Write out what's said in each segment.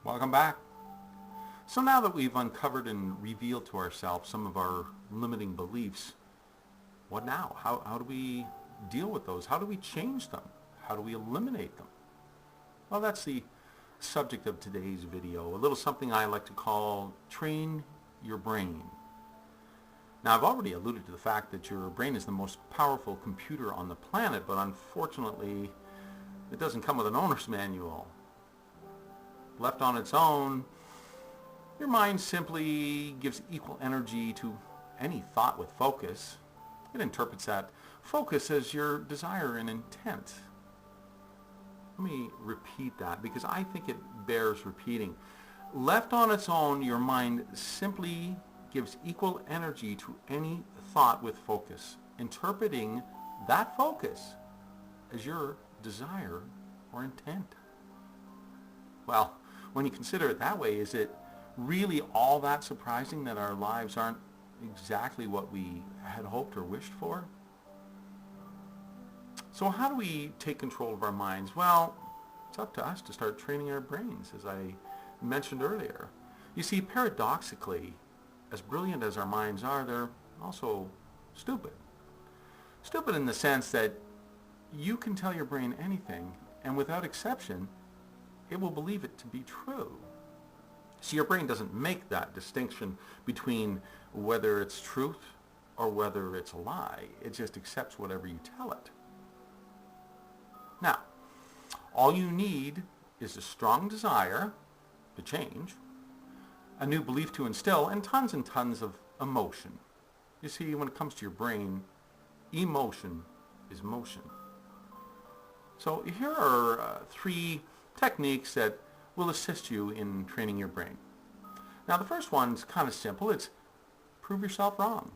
Welcome back. So now that we've uncovered and revealed to ourselves some of our limiting beliefs, what now? How do we deal with those? How do we change them? How do we eliminate them? Well, that's the subject of today's video, a little something I like to call train your brain. Now, I've already alluded to the fact that your brain is the most powerful computer on the planet, but unfortunately, it doesn't come with an owner's manual. Left on its own, your mind simply gives equal energy to any thought with focus. It interprets that focus as your desire and intent. Let me repeat that because I think it bears repeating. Left on its own, your mind simply gives equal energy to any thought with focus, interpreting that focus as your desire or intent. Well, when you consider it that way, is it really all that surprising that our lives aren't exactly what we had hoped or wished for? So how do we take control of our minds? Well, it's up to us to start training our brains, as I mentioned earlier. You see, paradoxically, as brilliant as our minds are, they're also stupid. Stupid in the sense that you can tell your brain anything, and without exception, it will believe it to be true. See, your brain doesn't make that distinction between whether it's truth or whether it's a lie. It just accepts whatever you tell it. Now, all you need is a strong desire to change, a new belief to instill, and tons of emotion. You see, when it comes to your brain, emotion is motion. So here are three techniques that will assist you in training your brain. Now, the first one's kind of simple. It's prove yourself wrong.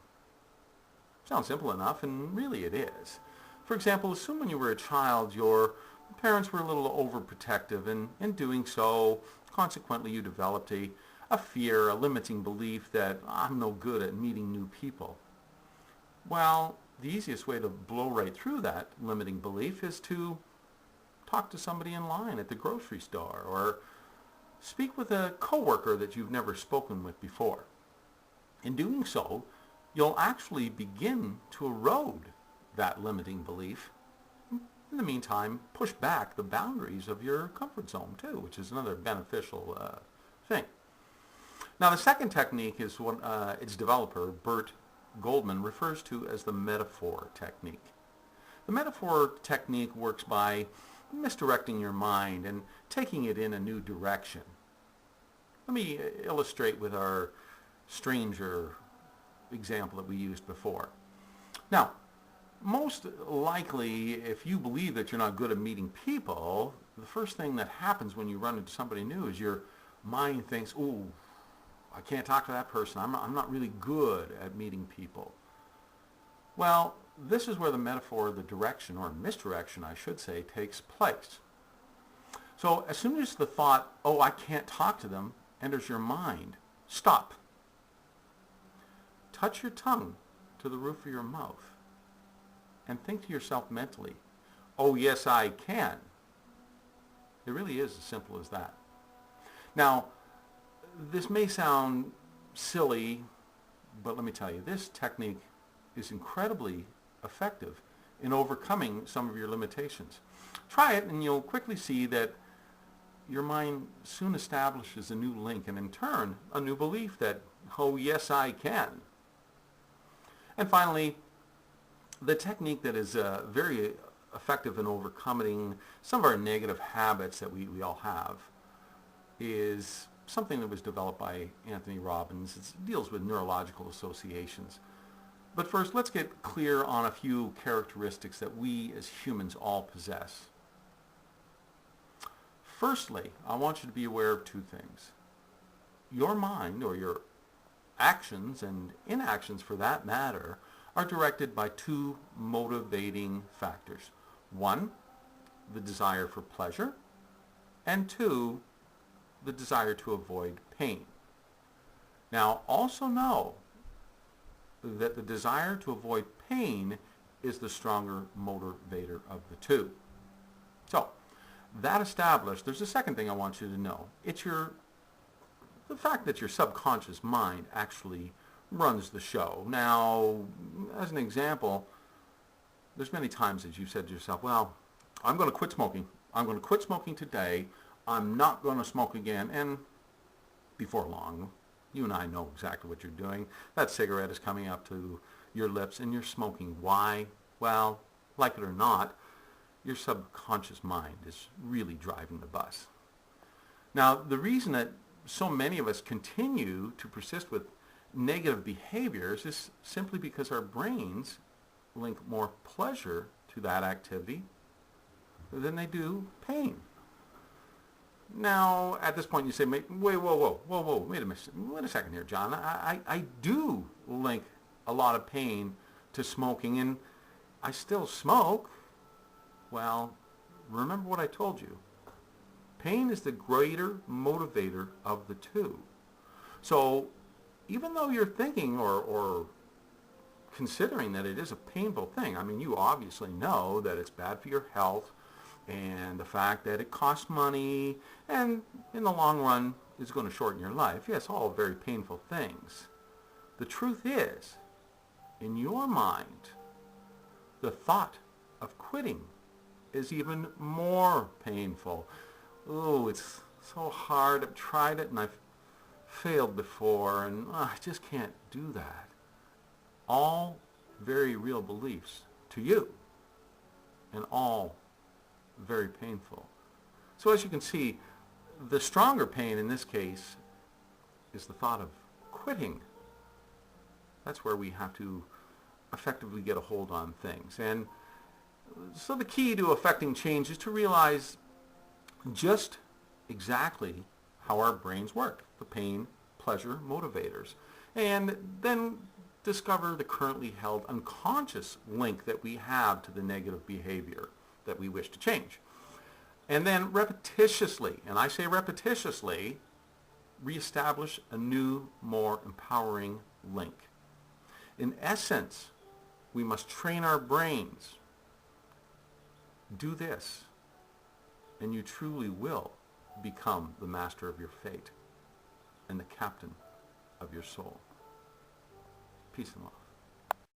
Sounds simple enough, and really it is. For example, assume when you were a child, your parents were a little overprotective, and in doing so, consequently, you developed a fear, a limiting belief that I'm no good at meeting new people. Well, the easiest way to blow right through that limiting belief is to talk to somebody in line at the grocery store, or speak with a coworker that you've never spoken with before. In doing so, you'll actually begin to erode that limiting belief. In the meantime, push back the boundaries of your comfort zone too, which is another beneficial thing. Now, the second technique is what its developer, Bert Goldman, refers to as the metaphor technique. The metaphor technique works by misdirecting your mind and taking it in a new direction. Let me illustrate with our stranger example that we used before. Now, most likely, if you believe that you're not good at meeting people, the first thing that happens when you run into somebody new is your mind thinks, ooh, I can't talk to that person. I'm not really good at meeting people. Well, this is where the metaphor, the direction, or misdirection, I should say, takes place. So as soon as the thought, oh, I can't talk to them, enters your mind, stop. Touch your tongue to the roof of your mouth and think to yourself mentally, oh, yes, I can. It really is as simple as that. Now, this may sound silly, but let me tell you, this technique is incredibly effective in overcoming some of your limitations. Try it and you'll quickly see that your mind soon establishes a new link and in turn a new belief that, oh yes, I can. And finally, the technique that is very effective in overcoming some of our negative habits that we all have is something that was developed by Anthony Robbins. It deals with neurological associations. But first, let's get clear on a few characteristics that we as humans all possess. Firstly, I want you to be aware of two things. Your mind, or your actions and inactions for that matter, are directed by two motivating factors. One, the desire for pleasure, and two, the desire to avoid pain. Now, also know that the desire to avoid pain is the stronger motivator of the two. So, That established, there's a second thing I want you to know. It's the fact that your subconscious mind actually runs the show. Now, as an example, there's many times that you've said to yourself, well, I'm going to quit smoking. I'm going to quit smoking today. I'm not going to smoke again. And before long, you and I know exactly what you're doing. That cigarette is coming up to your lips and you're smoking. Why? Well, like it or not, your subconscious mind is really driving the bus. Now, the reason that so many of us continue to persist with negative behaviors is simply because our brains link more pleasure to that activity than they do pain. Now, at this point, you say, wait, whoa, wait a second here, John. I do link a lot of pain to smoking, and I still smoke. Well, remember what I told you. Pain is the greater motivator of the two. So even though you're thinking or considering that it is a painful thing, I mean, you obviously know that it's bad for your health and the fact that it costs money and in the long run is going to shorten your life. Yes, all very painful things. The truth is, in your mind, the thought of quitting is even more painful. Oh, it's so hard. I've tried it and I've failed before and I just can't do that. All very real beliefs to you and all very painful. So as you can see, the stronger pain in this case is the thought of quitting. That's where we have to effectively get a hold on things. And so the key to affecting change is to realize just exactly how our brains work, the pain, pleasure, motivators, and then discover the currently held unconscious link that we have to the negative behavior that we wish to change. And then repetitiously, and I say repetitiously, reestablish a new, more empowering link. In essence, we must train our brains. Do this, and you truly will become the master of your fate and the captain of your soul. Peace and love.